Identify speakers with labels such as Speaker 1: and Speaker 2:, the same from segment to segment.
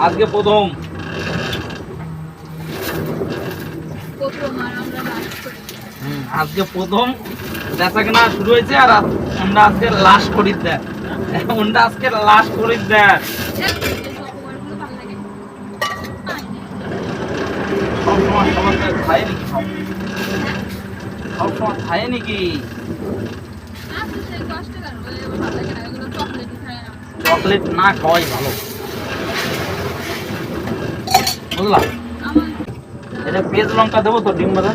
Speaker 1: আজকে প্রথম বেচা কেনা শুরু হয়েছে আর আমরা আজকে লাস্ট খরিদ্দার। ওনটা আজকে লাস্ট খরিদ্দার। সবসময় সবার খায় নাকি? সবসময় খায় নাকি? চকলেট না খাওয়াই ভালো, বুঝলাম। এটা পেঁয়াজ লঙ্কা দেবো তো ডিম বাদা?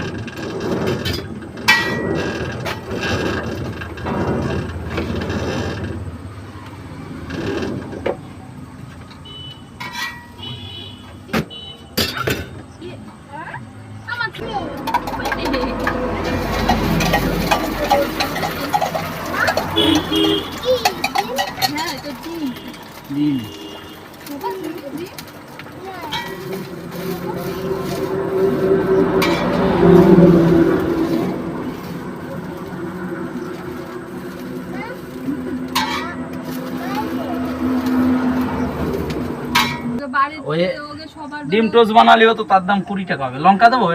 Speaker 1: ডিম টোস্ট বানালেও তো তার দাম 20 টাকা হবে। লঙ্কা দেবো?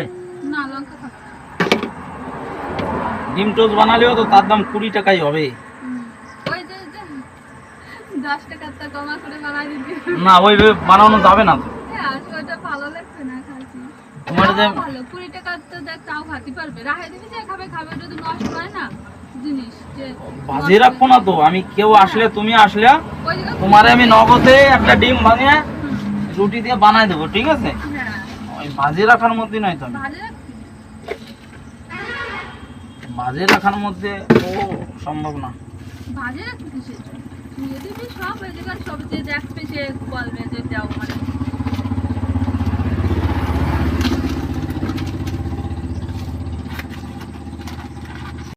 Speaker 1: ডিম টোস্ট বানালেও তো তার দাম 20 টাকাই হবে। না ওইভাবে বানানো যাবে না তো। তোমার যে
Speaker 2: 20 টাকা তো দেখ তাও খাতে পারবে, রাখে দিবি যে খাবে যদি নষ্ট হয় না জিনিস যে
Speaker 1: ভাজি রাখবো না তো আমি। কেউ আসলে, তুমি আসলে তোমারে আমি নগদে একটা ডিম ভাঙিয়ে রুটি দিয়ে বানাই দেবো, ঠিক আছে? ওই ভাজি রাখার মধ্যে নয় তো। ভাজি রাখার মধ্যে ও সম্ভব না।
Speaker 2: ভাজি রাখতে সব সব যে দেখবে সে বলবে